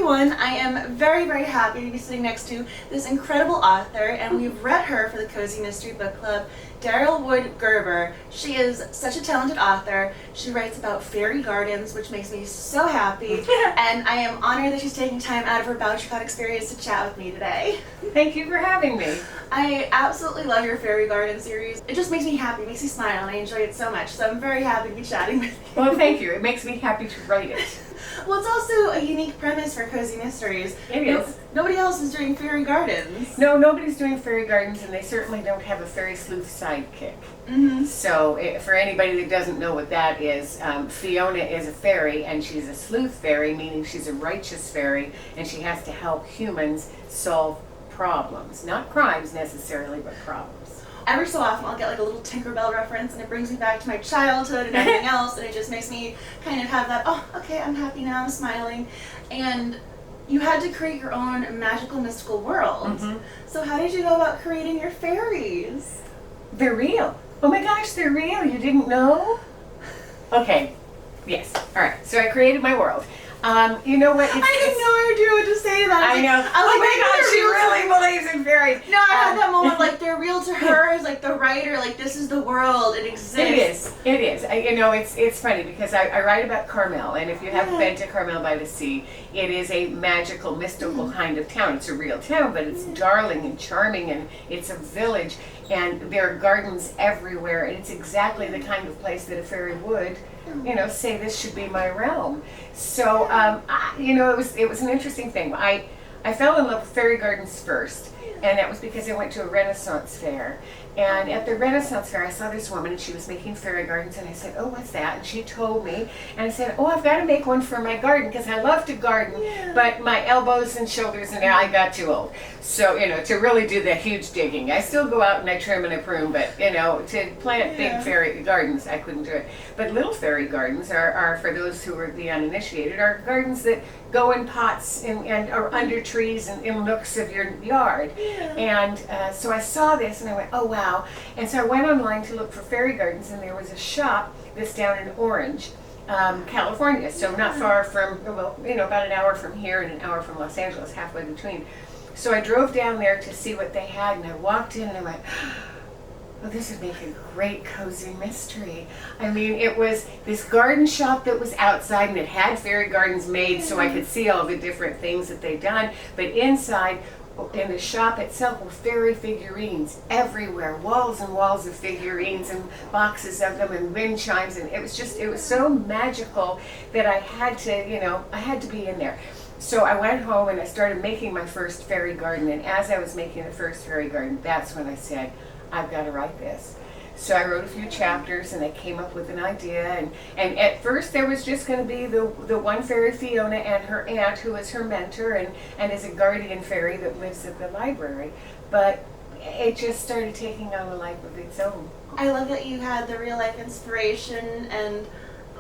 everyone, I am very, very happy to be sitting next to this incredible author, and we've read her for the Cozy Mystery Book Club, Daryl Wood Gerber. She is such a talented author. She writes about fairy gardens, which makes me so happy, and I am honored that she's taking time out of her BoucherCon experience to chat with me today. Thank you for having me. I absolutely love your fairy garden series. It just makes me happy, makes me smile, and I enjoy it so much, so I'm very happy to be chatting with you. Well, thank you. It makes me happy to write it. Well, it's also a unique premise for Cozy Mysteries. It is. Nobody else is doing fairy gardens. No, nobody's doing fairy gardens, and they certainly don't have a fairy sleuth sidekick. Mm-hmm. So, for anybody that doesn't know what that is, Fiona is a fairy, and she's a sleuth fairy, meaning she's a righteous fairy, and she has to help humans solve problems. Not crimes necessarily, but problems. Every so often I'll get like a little Tinkerbell reference, and it brings me back to my childhood and everything else, and it just makes me kind of have that, oh, okay, I'm happy now, I'm smiling. And you had to create your own magical, mystical world. Mm-hmm. So how did you go about creating your fairies? They're real. Oh my gosh, they're real. You didn't know? Okay. Yes. All right. So I created my world. You know what? I didn't know I would do it to say that. I know. I was Oh my God, she really believes in fairies. No, I had that moment like they're real to her as like the writer, like this is the world, it exists. It is. It is. It's funny because I write about Carmel, and if you haven't been to Carmel by the Sea, it is a magical, mystical kind of town. It's a real town, but it's darling and charming, and it's a village, and there are gardens everywhere, and it's exactly the kind of place that a fairy would, say this should be my realm. So, it was an interesting thing. I fell in love with fairy gardens first, and that was because I went to a Renaissance fair. And at the Renaissance fair, I saw this woman, and she was making fairy gardens, and I said, oh, what's that? And she told me, and I said, oh, I've got to make one for my garden, because I love to garden, but my elbows and shoulders, and I got too old. So, to really do the huge digging. I still go out and I trim and I prune, but, to plant big fairy gardens, I couldn't do it. But little fairy gardens are for those who are the uninitiated, are gardens that go in pots and are under trees and in nooks of your yard. And so I saw this, and I went, oh, wow. And so I went online to look for fairy gardens, and there was a shop that's down in Orange, California, so not far from, about an hour from here and an hour from Los Angeles, halfway between. So I drove down there to see what they had, and I walked in and I went, well, this would make a great cozy mystery. I mean, it was this garden shop that was outside, and it had fairy gardens made so I could see all the different things that they'd done, but inside, in the shop itself, were fairy figurines everywhere, walls and walls of figurines and boxes of them and wind chimes, and it was so magical that I had to be in there. So I went home and I started making my first fairy garden, and as I was making the first fairy garden, that's when I said, I've got to write this. So I wrote a few chapters, and I came up with an idea, and at first there was just going to be the one fairy, Fiona, and her aunt, who is her mentor and is a guardian fairy that lives at the library. But it just started taking on a life of its own. I love that you had the real life inspiration, and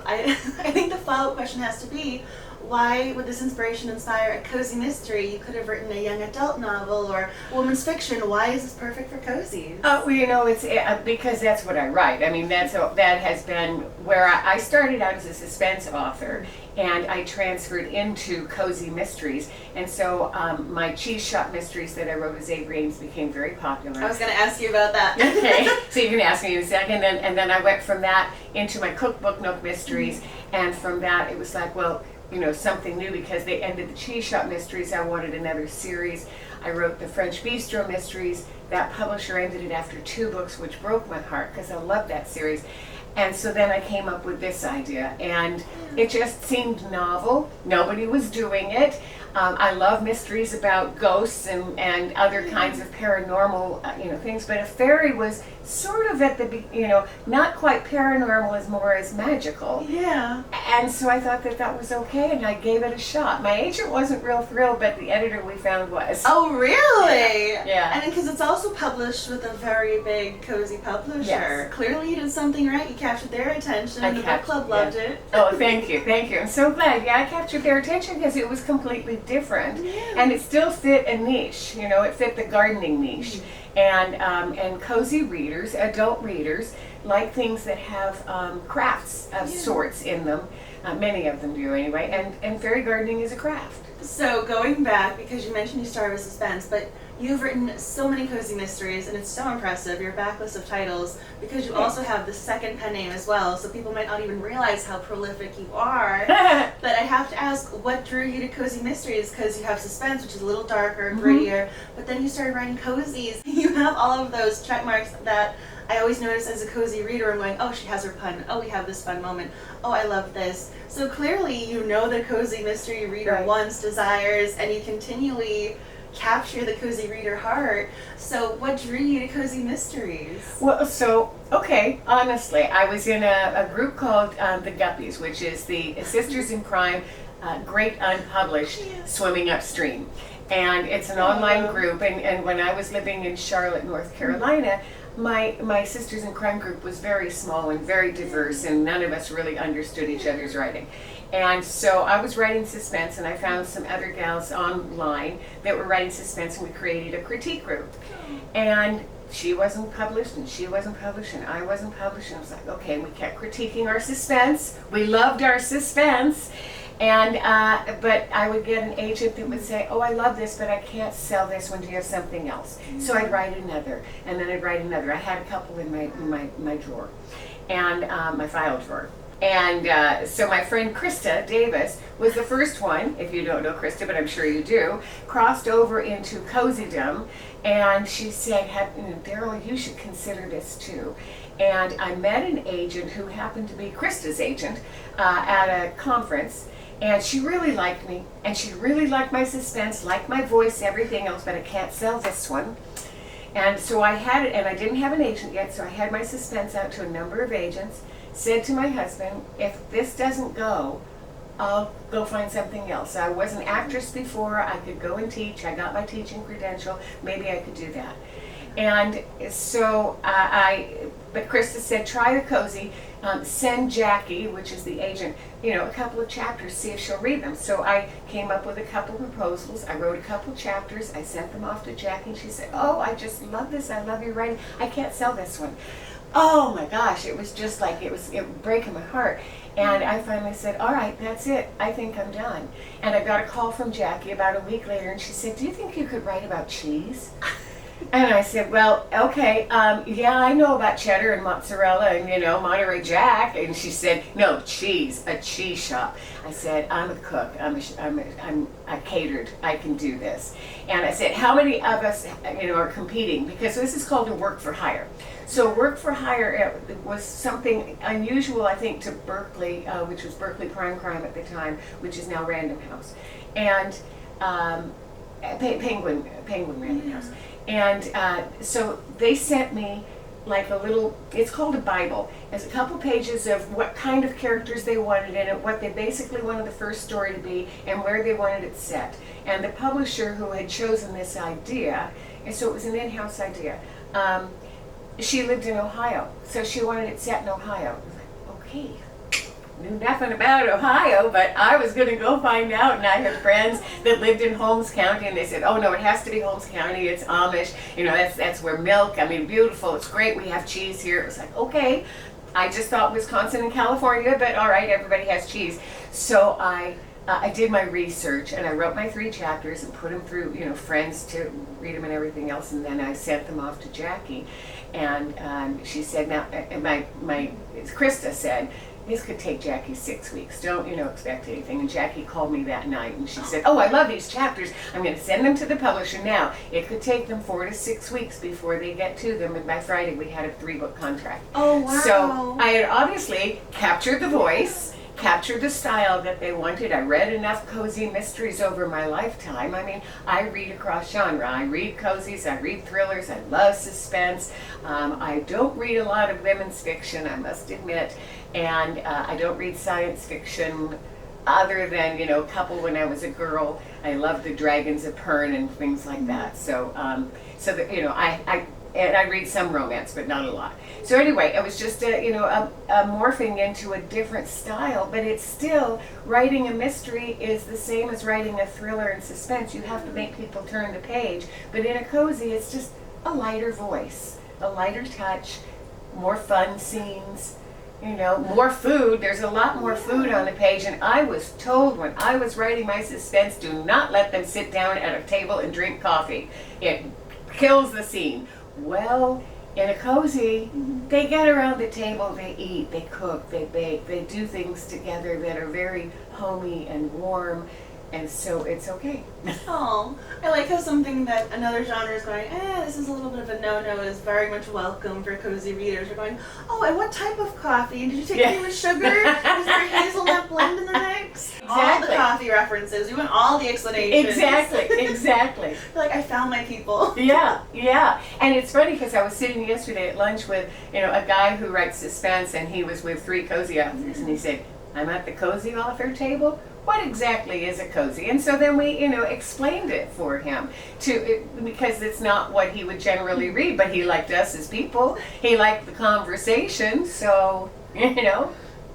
I think the follow-up question has to be, why would this inspiration inspire a cozy mystery? You could have written a young adult novel or women's fiction. Why is this perfect for cozies? It's because that's what I write. I mean, that has been where I started out as a suspense author, and I transferred into cozy mysteries. And so my cheese shop mysteries that I wrote as Avery Aames became very popular. I was going to ask you about that. Okay, so you can ask me in a second. And then I went from that into my cookbook, Nook mysteries, and from that it was like, well, something new, because they ended the cheese shop mysteries. I wanted another series. I wrote the French Bistro mysteries. That publisher ended it after 2 books, which broke my heart because I loved that series. And so then I came up with this idea, and it just seemed novel. Nobody was doing it. I love mysteries about ghosts and other kinds of paranormal, things. But a fairy was sort of at the, not quite paranormal, as more as magical. Yeah. And so I thought that was okay, and I gave it a shot. My agent wasn't real thrilled, but the editor we found was. Oh, really? Yeah. And because it's also published with a very big cozy publisher. Yes. Clearly you did something right. You captured their attention, and the book club loved it. Oh, thank you. I'm so glad. Yeah, I captured their attention because it was completely different, and it still fit a niche. It fit the gardening niche, And cozy readers, adult readers, like things that have crafts of sorts in them. Many of them do anyway, and fairy gardening is a craft. So going back, because you mentioned you started with suspense, but you've written so many cozy mysteries, and it's so impressive, your backlist of titles, because you also have the second pen name as well, so people might not even realize how prolific you are. But I have to ask, what drew you to cozy mysteries? Because you have suspense, which is a little darker, grittier, but then you started writing cozies. You have all of those check marks that I always notice as a cozy reader. I'm going, oh, she has her pun. Oh, we have this fun moment. Oh, I love this. So clearly you know the cozy mystery reader wants, desires, and you continually capture the cozy reader heart. So what drew you to cozy mysteries? Well, so, okay, honestly, I was in a group called the Guppies, which is the Sisters in Crime, Great Unpublished Swimming Upstream. And it's an online group, and when I was living in Charlotte, North Carolina, my Sisters in Crime group was very small and very diverse, and none of us really understood each other's writing. And so I was writing suspense, and I found some other gals online that were writing suspense, and we created a critique group. And she wasn't published, and she wasn't published, and I wasn't published, and I was like, okay, we kept critiquing our suspense. We loved our suspense. And but I would get an agent that would say, oh, I love this, but I can't sell this one. Do you have something else? So I'd write another, and then I'd write another. I had a couple in my drawer, and my file drawer. And so my friend Krista Davis was the first one, if you don't know Krista, but I'm sure you do, crossed over into cozydom, and she said, Daryl, you should consider this too. And I met an agent who happened to be Krista's agent at a conference. And she really liked me, and she really liked my suspense, liked my voice, everything else, but I can't sell this one. And so I had it, and I didn't have an agent yet, so I had my suspense out to a number of agents, said to my husband, if this doesn't go, I'll go find something else. I was an actress before, I could go and teach, I got my teaching credential, maybe I could do that. And so but Krista said, try the cozy, send Jackie, which is the agent, a couple of chapters, see if she'll read them. So I came up with a couple of proposals, I wrote a couple chapters, I sent them off to Jackie, and she said, oh, I just love this, I love your writing, I can't sell this one. Oh my gosh, it was just like, it was breaking my heart. And I finally said, all right, that's it, I think I'm done. And I got a call from Jackie about a week later, and she said, do you think you could write about cheese? And I said, well, okay, yeah, I know about cheddar and mozzarella and, Monterey Jack. And she said, no, cheese, a cheese shop. I said, I'm a cook, I catered, I can do this. And I said, how many of us, are competing? Because this is called a work for hire. So work for hire was something unusual, I think, to Berkeley, which was Berkeley Prime Crime at the time, which is now Random House. And Penguin Random House. And so they sent me like a little, it's called a Bible. It's a couple pages of what kind of characters they wanted in it, what they basically wanted the first story to be, and where they wanted it set. And the publisher who had chosen this idea, and so it was an in-house idea, she lived in Ohio. So she wanted it set in Ohio. I was like, okay. Knew nothing about Ohio, but I was going to go find out, and I had friends that lived in Holmes County, and they said, oh no, it has to be Holmes County, it's Amish, that's where milk, beautiful, it's great, we have cheese here. It was like, okay, I just thought Wisconsin and California, but all right, everybody has cheese. So I did my research, and I wrote my 3 chapters and put them through, friends to read them and everything else, and then I sent them off to Jackie, and she said, now, Krista said, this could take Jackie 6 weeks. Don't, expect anything. And Jackie called me that night, and she said, oh, I love these chapters. I'm going to send them to the publisher now. It could take them 4 to 6 weeks before they get to them, and by Friday we had a 3-book contract. Oh, wow. So I had obviously captured the voice, captured the style that they wanted. I read enough cozy mysteries over my lifetime. I read across genre. I read cozies, I read thrillers, I love suspense. I don't read a lot of women's fiction, I must admit, and I don't read science fiction other than, a couple when I was a girl. I loved the Dragons of Pern and things like that. So, I read some romance, but not a lot. So anyway, it was just a morphing into a different style, but it's still, writing a mystery is the same as writing a thriller and suspense. You have to make people turn the page, but in a cozy, it's just a lighter voice, a lighter touch, more fun scenes, you know, more food. There's a lot more food on the page, and I was told when I was writing my suspense, do not let them sit down at a table and drink coffee. It kills the scene. Well, in a cozy, they get around the table, they eat, they cook, they bake, they do things together that are very homey and warm, and so it's okay. Oh, I like how something that another genre is going, this is a little bit of a no-no, is very much welcome for cozy readers. We're going, oh, and what type of coffee? And did you take any with sugar? Is there hazelnut blend in the mix? Exactly. All the coffee references. We want all the explanations. Exactly. Like, I found my people. Yeah. And it's funny because I was sitting yesterday at lunch with, you know, a guy who writes suspense, and he was with 3 cozy authors, and he said, I'm at the cozy author table. What exactly is a cozy? And so then we, you know, explained it for him because it's not what he would generally read, but he liked us as people. He liked the conversation, so, you know.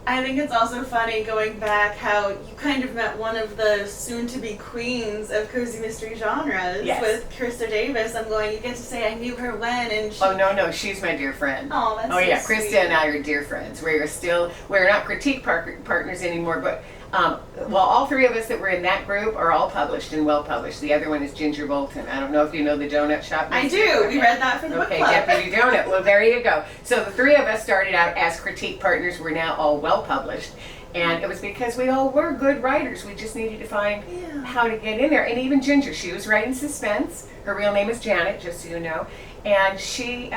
I think it's also funny going back how you kind of met one of the soon-to-be queens of cozy mystery genres with Krista Davis. I'm going, you get to say I knew her when, and she... Oh, no, she's my dear friend. Oh, that's so yeah, sweet. Krista and I are dear friends. We're not critique partners anymore, but all 3 of us that were in that group are all published and well published. The other one is Ginger Bolton. I don't know if you know the donut shop. I do. Okay. We read that for the book club. Deputy Donut. Well, there you go. So the 3 of us started out as critique partners. We're now all well published. And it was because we all were good writers. We just needed to find how to get in there. And even Ginger, she was writing suspense. Her real name is Janet, just so you know. And she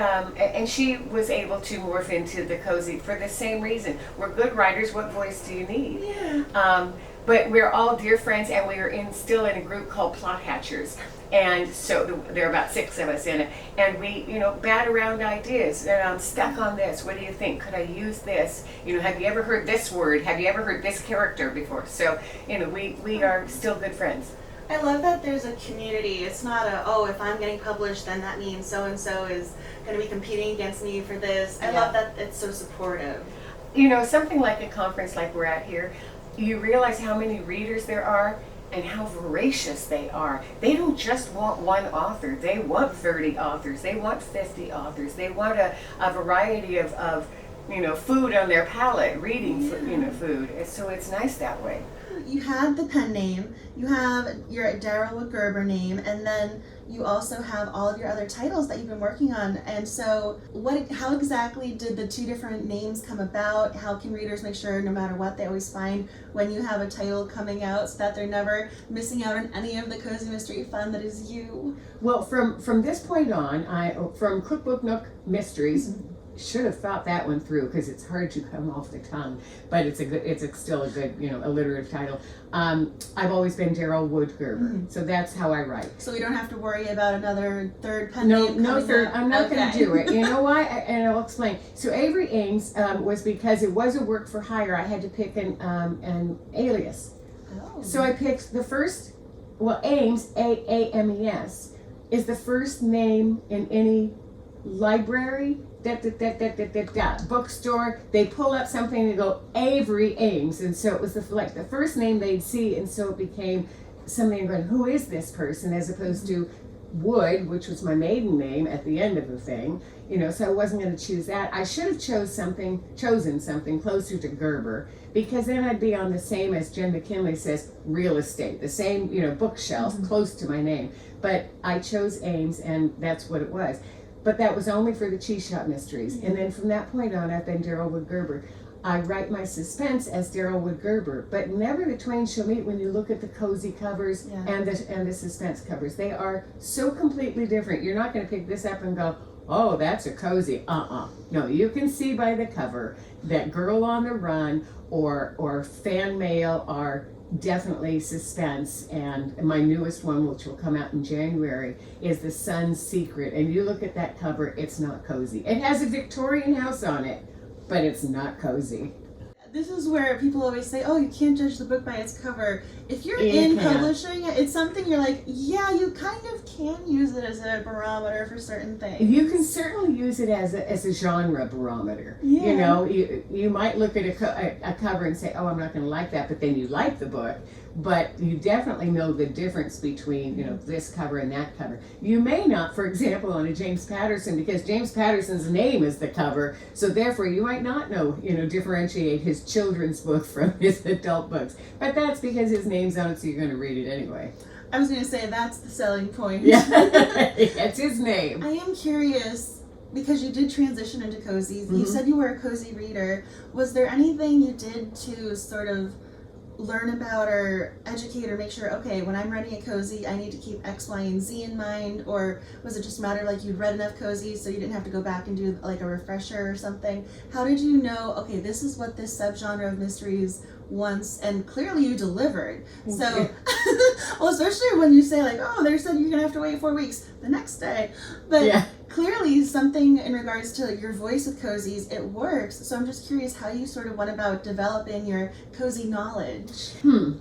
was able to morph into the cozy for the same reason. We're good writers. What voice do you need? Yeah. But we're all dear friends, and we are still in a group called Plot Hatchers. And so there are about 6 of us in it. And we, you know, bat around ideas. And I'm stuck on this. What do you think? Could I use this? You know, have you ever heard this word? Have you ever heard this character before? So, you know, we are still good friends. I love that there's a community. It's not if I'm getting published, then that means so-and-so is going to be competing against me for this. I love that it's so supportive. You know, something like a conference like we're at here, you realize how many readers there are and how voracious they are. They don't just want one author. They want 30 authors. They want 50 authors. They want a variety of you know, food on their palate, reading, you know, food. So it's nice that way. You had the pen name, you have your Daryl Wood Gerber name, and then you also have all of your other titles that you've been working on. And so how exactly did the 2 different names come about? How can readers make sure, no matter what, they always find when you have a title coming out so that they're never missing out on any of the cozy mystery fun that is you? Well, from this point on, from Cookbook Nook Mysteries, should have thought that one through because it's hard to come off the tongue, but it's still a good, you know, alliterative title. I've always been Daryl Wood Gerber, so that's how I write. So we don't have to worry about another third pen name. No third. I'm not going to do it. You know why? And I'll explain. So Avery Aames was because it was a work for hire. I had to pick an alias. Oh. So I picked the first. Well, Aames, Aames, is the first name in any library. Bookstore, they pull up something and go Avery Aames, and so it was the first name they'd see, and so it became something going, who is this person, as opposed to Wood, which was my maiden name at the end of the thing, you know. So I wasn't going to choose that. I should have chosen something closer to Gerber, because then I'd be on the same, as Jen McKinley says, real estate, the same, you know, bookshelf close to my name. But I chose Aames, and that's what it was. But that was only for the Cheese Shop Mysteries. And then from that point on, I've been Daryl Wood Gerber. I write my suspense as Daryl Wood Gerber, but never the twain shall meet when you look at the cozy covers and the suspense covers. They are so completely different. You're not going to pick this up and go, oh, that's a cozy. No, you can see by the cover that Girl on the Run or Fan Mail are definitely suspense, and my newest one, which will come out in January, is The Sun's Secret. And you look at that cover, it's not cozy. It has a Victorian house on it, but it's not cozy. This is where people always say, oh, you can't judge the book by its cover. If you're You in can. publishing, it's something you're like, yeah, you kind of can use it as a barometer for certain things. You can certainly use it as a genre barometer. Yeah. You know, you might look at a cover and say, oh, I'm not going to like that, but then you like the book. But you definitely know the difference between, you know, this cover and that cover. You may not, for example, on a James Patterson, because James Patterson's name is the cover, so therefore you might not know, you know, differentiate his children's book from his adult books. But that's because his name's on it, so you're going to read it anyway. I was going to say that's the selling point. Yeah, that's his name. I am curious, because you did transition into cozies. You said you were a cozy reader. Was there anything you did to sort of learn about or educate or make sure, okay, when I'm writing a cozy, I need to keep X, Y, and Z in mind? Or was it just a matter like you'd read enough cozies so you didn't have to go back and do like a refresher or something? How did you know, okay, this is what this subgenre of mysteries wants, and clearly you delivered. So, well, especially when you say like, oh, they said you're gonna have to wait 4 weeks the next day. But clearly something in regards to your voice with cozies, it works. So I'm just curious how you sort of went about developing your cozy knowledge.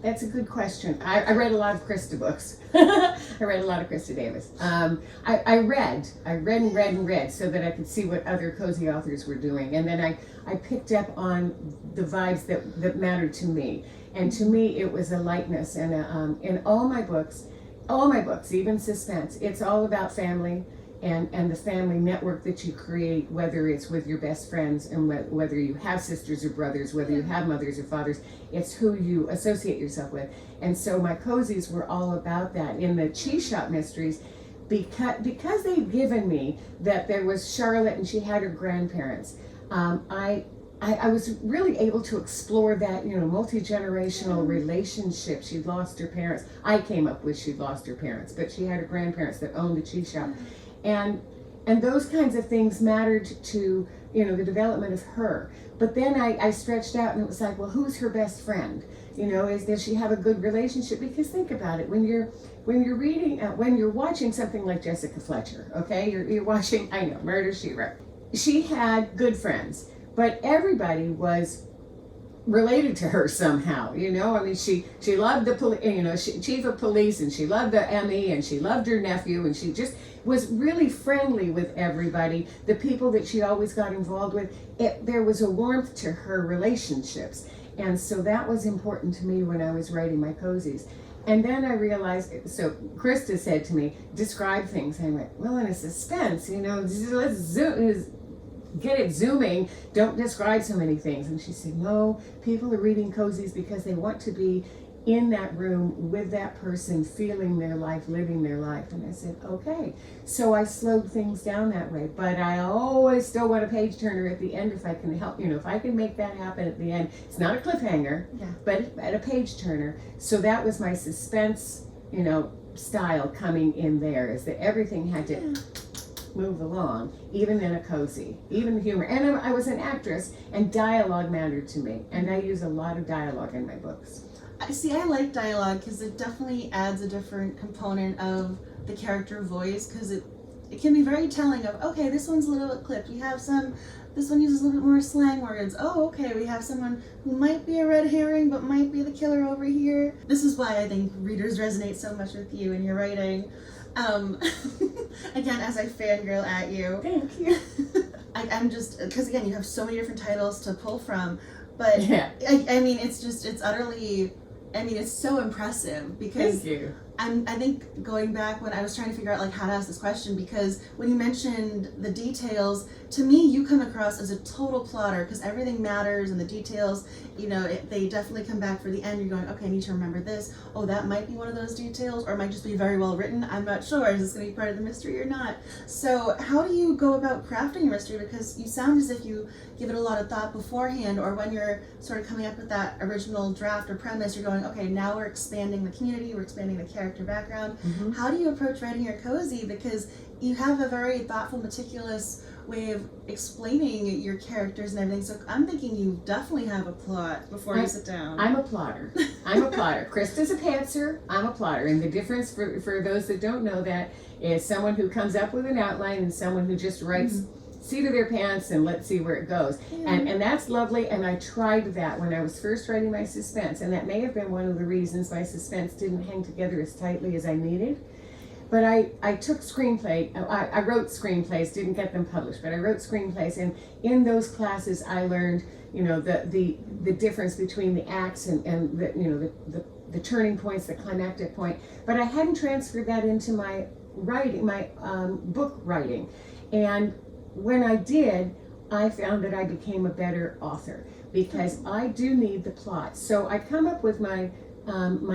That's a good question. I read a lot of Krista books. I read a lot of Krista Davis. I read and read so that I could see what other cozy authors were doing. And then I picked up on the vibes that mattered to me. And to me, it was a lightness. And in all my books, even suspense, it's all about family. And the family network that you create, whether it's with your best friends and whether you have sisters or brothers, whether you have mothers or fathers, it's who you associate yourself with. And so my cozies were all about that. In the Cheese Shop Mysteries, because they'd given me that there was Charlotte and she had her grandparents, I was really able to explore that, you know, multi-generational relationship. She'd lost her parents. I came up with she'd lost her parents, but she had her grandparents that owned the cheese shop. And those kinds of things mattered to, you know, the development of her. But then I stretched out and it was like, well, who's her best friend? You know, does she have a good relationship? Because think about it, when you're reading, when you're watching something like Jessica Fletcher, okay, you're watching, I know, Murder, She Wrote. She had good friends, but everybody was related to her somehow, you know. I mean, she loved the chief of police, and she loved the Emmy, and she loved her nephew, and she just was really friendly with everybody. The people that she always got involved with, there was a warmth to her relationships, and so that was important to me when I was writing my cozies. And then I realized, so Krista said to me, describe things. I went, well, in a suspense, you know, let's get it zooming, don't describe so many things. And she said, no, people are reading cozies because they want to be in that room with that person, feeling their life, living their life. And I said, okay. So I slowed things down that way, but I always still want a page turner at the end if I can help, you know, if I can make that happen at the end. It's not a cliffhanger, but at a page turner. So that was my suspense, you know, style coming in there, is that everything had to move along, even in a cozy, even humor. And I was an actress, and dialogue mattered to me, and I use a lot of dialogue in my books. I like dialogue because it definitely adds a different component of the character voice, because it can be very telling of, okay, this one's a little bit clipped. This one uses a little bit more slang words. Oh, okay, we have someone who might be a red herring but might be the killer over here. This is why I think readers resonate so much with you and your writing. Again, as I fangirl at you. Thank you. I'm just, because again, you have so many different titles to pull from, but I mean, it's utterly, I mean, it's so impressive because Thank you. I think going back when I was trying to figure out like how to ask this question, because when you mentioned the details, to me you come across as a total plotter because everything matters and the details, you know, they definitely come back for the end. You're going, okay, I need to remember this. Oh, that might be one of those details, or it might just be very well written. I'm not sure. Is this going to be part of the mystery or not? So how do you go about crafting your mystery? Because you sound as if you give it a lot of thought beforehand, or when you're sort of coming up with that original draft or premise, you're going, okay, now we're expanding the community, we're expanding the character background. How do you approach writing your cozy? Because you have a very thoughtful, meticulous way of explaining your characters and everything. So I'm thinking you definitely have a plot before you sit down. I'm a plotter. Krista's a pantser. I'm a plotter. And the difference for those that don't know that is someone who comes up with an outline and someone who just writes seat of their pants and let's see where it goes. And that's lovely, and I tried that when I was first writing my suspense, and that may have been one of the reasons my suspense didn't hang together as tightly as I needed. But I took I wrote screenplays, didn't get them published, but I wrote screenplays, and in those classes I learned, the difference between the acts and the turning points, the climactic point. But I hadn't transferred that into my writing, my book writing. And when I did, I found that I became a better author because I do need the plot. So I come up with my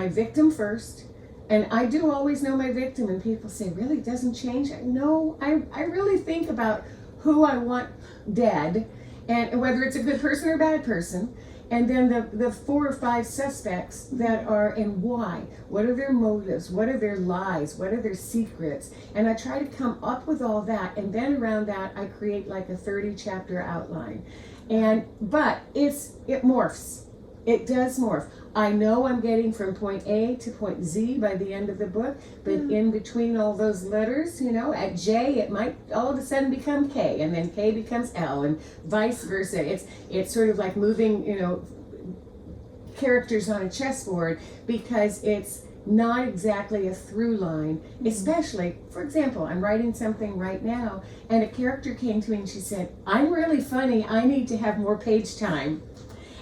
victim first. And I do always know my victim, and people say, really, it doesn't change? No, I really think about who I want dead, and whether it's a good person or a bad person, and then the 4 or 5 suspects that are, and why. What are their motives? What are their lies? What are their secrets? And I try to come up with all that, and then around that, I create like a 30-chapter outline. But it morphs. It does morph. I know I'm getting from point A to point Z by the end of the book, but in between all those letters, at J, it might all of a sudden become K, and then K becomes L, and vice versa. It's sort of like moving, characters on a chessboard, because it's not exactly a through line, especially, for example, I'm writing something right now, and a character came to me and she said, I'm really funny, I need to have more page time.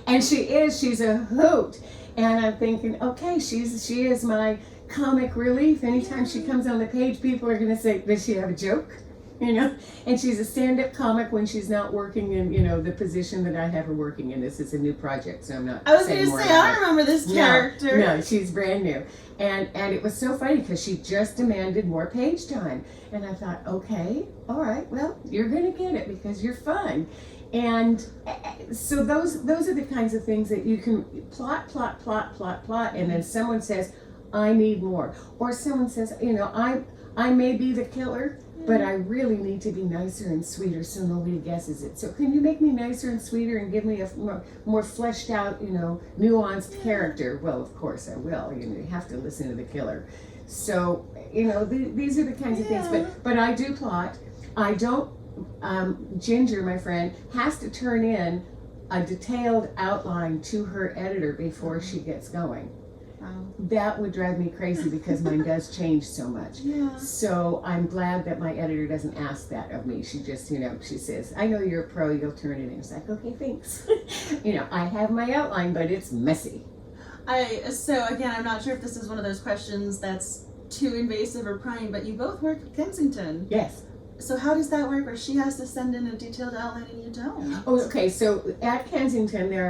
And she's a hoot. And I'm thinking, okay, she is my comic relief. Anytime she comes on the page, people are going to say, does she have a joke? And she's a stand-up comic when she's not working in, the position that I have her working in. This is a new project, so I'm not I was going to say, I don't remember this character. No, she's brand new. And it was so funny because she just demanded more page time. And I thought, okay, all right, well, you're going to get it because you're fun. And so those are the kinds of things that you can plot, and then someone says, I need more. Or someone says, I may be the killer, but I really need to be nicer and sweeter so nobody guesses it. So can you make me nicer and sweeter and give me a more fleshed out, nuanced character? Well, of course I will. You have to listen to the killer. So, these are the kinds of things. But I do plot. I don't. Ginger, my friend, has to turn in a detailed outline to her editor before she gets going. That would drive me crazy because mine does change so much. Yeah. So I'm glad that my editor doesn't ask that of me. She just, she says, I know you're a pro, you'll turn it in. It's like, okay, thanks. I have my outline, but it's messy. So again, I'm not sure if this is one of those questions that's too invasive or prying, but you both work with Kensington. Yes. So how does that work where she has to send in a detailed outline and you don't? Oh, okay. So at Kensington, there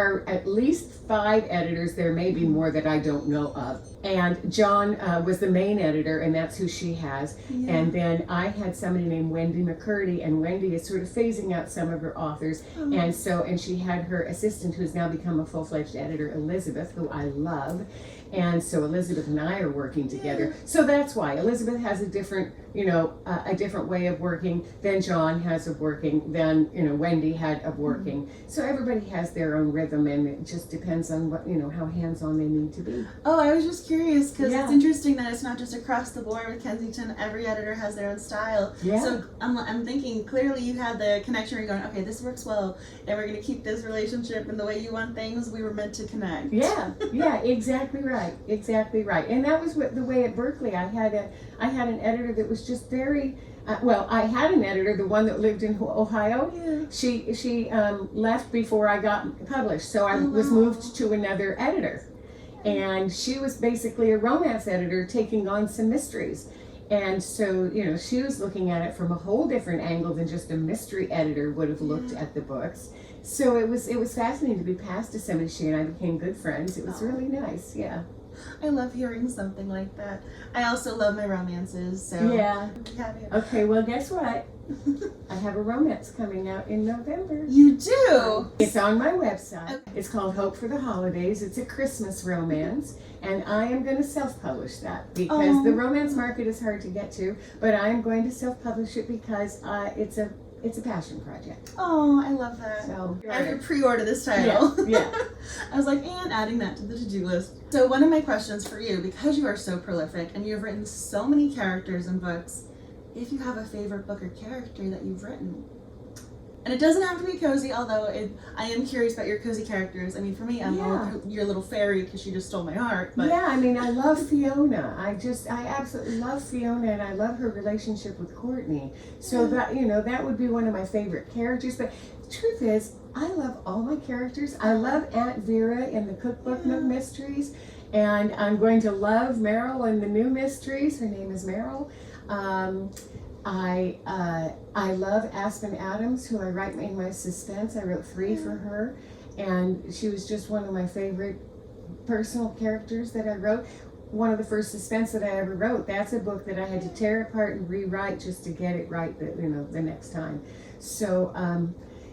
are at least 5 editors. There may be more that I don't know of. And John was the main editor, and that's who she has. Yeah. And then I had somebody named Wendy McCurdy, and Wendy is sort of phasing out some of her authors. Oh. And she had her assistant, who's now become a full-fledged editor, Elizabeth, who I love. And so Elizabeth and I are working together. So that's why Elizabeth has a different, a different way of working than John has of working, than, Wendy had of working. So everybody has their own rhythm, and it just depends on what, how hands-on they need to be. Oh, I was just curious because it's interesting that it's not just across the board with Kensington. Every editor has their own style. Yeah. So I'm thinking clearly you had the connection where you're going, okay, this works well, and we're going to keep this relationship and the way you want things. We were meant to connect. Yeah, exactly right. Exactly right. And that was the way at Berkeley. I had an editor that was just very I had an editor, the one that lived in Ohio. Yeah. She left before I got published, so I was moved to another editor, and she was basically a romance editor taking on some mysteries. And so, she was looking at it from a whole different angle than just a mystery editor would have looked at the books. So it was fascinating to be passed to somebody. She and I became good friends. It was really nice. Yeah. I love hearing something like that. I also love my romances, so yeah. Okay, well, guess what? I have a romance coming out in November. You do? It's on my website. Okay. It's called Hope for the Holidays. It's a Christmas romance, and I am going to self-publish that because the romance market is hard to get to, but I am going to self-publish it because it's a passion project. Oh, I love that. So I have to pre-order this title. Yeah. I was like, and adding that to the to-do list. So one of my questions for you, because you are so prolific and you've written so many characters and books, if you have a favorite book or character that you've written. And it doesn't have to be cozy, although I am curious about your cozy characters. I mean, for me, I'm your little fairy because she just stole my heart. But. Yeah, I mean, I love Fiona. I absolutely love Fiona, and I love her relationship with Courtney. So that, that would be one of my favorite characters. But the truth is, I love all my characters. I love Aunt Vera in the Cookbook Nook Mysteries, and I'm going to love Meryl in the new mysteries. Her name is Meryl. I love Aspen Adams, who I write in my suspense. I wrote 3 for her, and she was just one of my favorite personal characters that I wrote. One of the first suspense that I ever wrote. That's a book that I had to tear apart and rewrite just to get it right, the next time. So,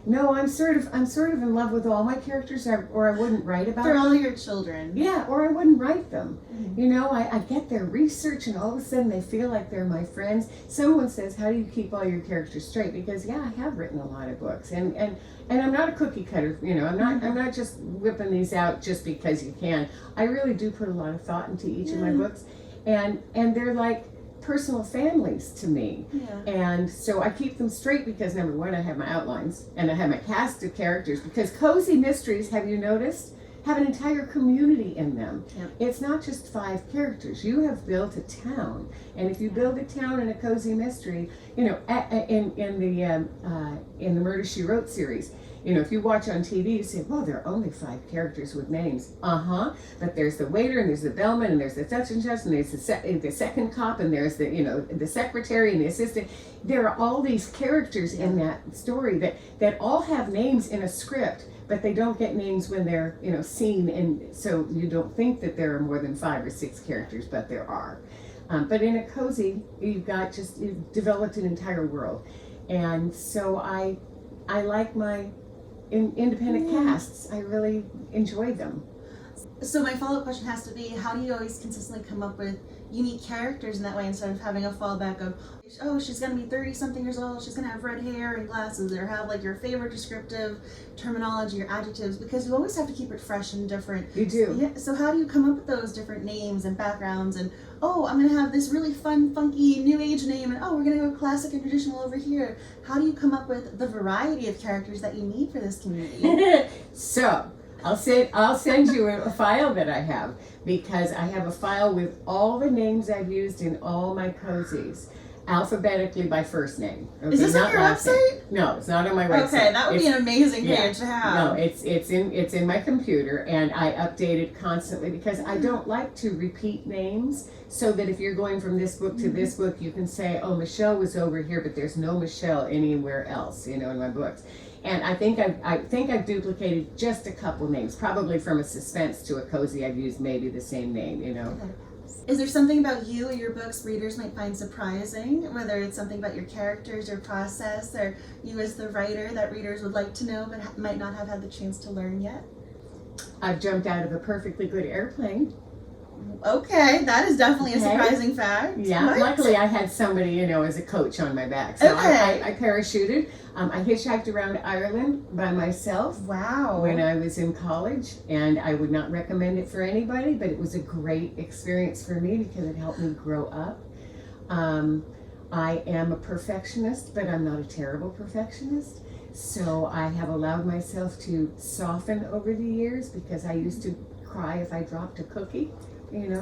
no, I'm sort of in love with all my characters, or I wouldn't write about them. They're all your children. Yeah, or I wouldn't write them. I get their research, and all of a sudden they feel like they're my friends. Someone says, how do you keep all your characters straight? Because I have written a lot of books, and I'm not a cookie cutter. I'm not just whipping these out just because you can. I really do put a lot of thought into each of my books, and they're like personal families to me. And so I keep them straight because, number one, I have my outlines and I have my cast of characters, because cozy mysteries, have you noticed, have an entire community in them. It's not just 5 characters. You have built a town, and if you build a town in a cozy mystery, in the Murder, She Wrote series, if you watch on TV, you say, well, there are only 5 characters with names. But there's the waiter, and there's the bellman, and there's the such and such, and there's the second cop, and there's the secretary and the assistant. There are all these characters in that story that all have names in a script, but they don't get names when they're, seen, and so you don't think that there are more than 5 or 6 characters, but there are. But in a cozy, you've developed an entire world. And so I like my independent casts. I really enjoy them. So my follow-up question has to be, how do you always consistently come up with unique characters in that way, instead of having a fallback of, oh, she's going to be 30-something years old, she's going to have red hair and glasses, or have like your favorite descriptive terminology or adjectives, because you always have to keep it fresh and different. You do. Yeah, so how do you come up with those different names and backgrounds, and oh, I'm going to have this really fun, funky, new age name, and oh, we're going to go classic and traditional over here. How do you come up with the variety of characters that you need for this community? So, I'll send you a file that I have, because I have a file with all the names I've used in all my cozies, alphabetically by first name. Okay, is this on your website? No, it's not on my website. Okay, that would be an amazing page to have. No, it's in my computer, and I update it constantly, because I don't like to repeat names, so that if you're going from this book to this book, you can say, oh, Michelle was over here, but there's no Michelle anywhere else, in my books. And I think I've duplicated just a couple names, probably from a suspense to a cozy. I've used maybe the same name, Okay. Is there something about you or your books readers might find surprising, whether it's something about your characters or process, or you as the writer that readers would like to know but might not have had the chance to learn yet? I've jumped out of a perfectly good airplane. Okay, that is definitely a surprising fact. Yeah, What? Luckily I had somebody, as a coach on my back. So Okay. I parachuted. I hitchhiked around Ireland by myself. Wow. When I was in college, and I would not recommend it for anybody, but it was a great experience for me because it helped me grow up. I am a perfectionist, but I'm not a terrible perfectionist. So I have allowed myself to soften over the years, because I used to cry if I dropped a cookie.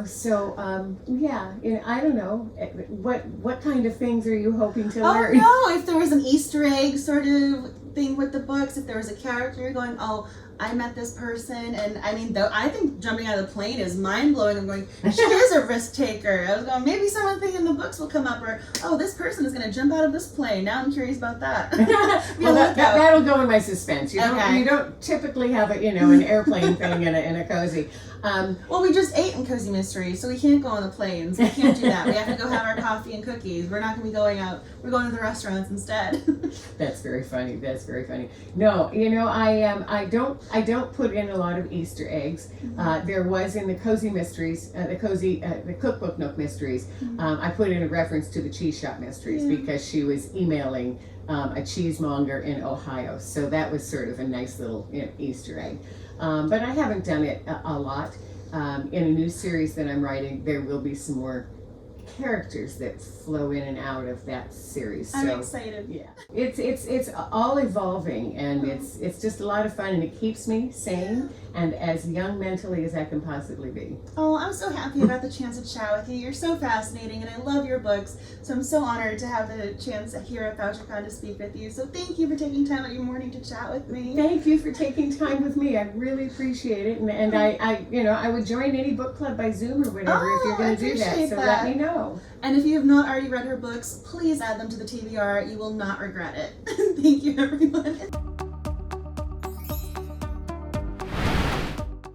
So I don't know, what kind of things are you hoping to learn? Oh no, if there was an Easter egg sort of thing with the books, if there was a character you're going, oh, I met this person, and I mean, though I think jumping out of the plane is mind-blowing. I'm going, she is a risk taker. I was going, maybe some of the things in the books will come up, or, oh, this person is going to jump out of this plane. Now I'm curious about that. Well, that'll go in my suspense. You don't typically have an airplane thing in a cozy. Well, we just ate in Cozy Mystery, so we can't go on the planes. We can't do that. We have to go have our coffee and cookies. We're not going to be going out. We're going to the restaurants instead. That's very funny. No, I don't put in a lot of Easter eggs. There was in the Cozy Mysteries, the Cookbook Nook Mysteries, I put in a reference to the cheese shop mysteries, because she was emailing a cheesemonger in Ohio. So that was sort of a nice little Easter egg. But I haven't done it a lot. In a new series that I'm writing, there will be some more characters that flow in and out of that series. I'm So excited. yeah, it's all evolving, and it's just a lot of fun, and it keeps me sane and as young mentally as I can possibly be. Oh, I'm so happy I got the chance to chat with you. You're so fascinating, and I love your books. So I'm so honored to have the chance here at VoucherCon to speak with you. So thank you for taking time out of your morning to chat with me. Thank you for taking time with me. I really appreciate it, and I would join any book club by Zoom or whatever if you're going to do that. appreciate So that. let me know. And if you have not already read her books, please add them to the TBR. You will not regret it. Thank you, everyone.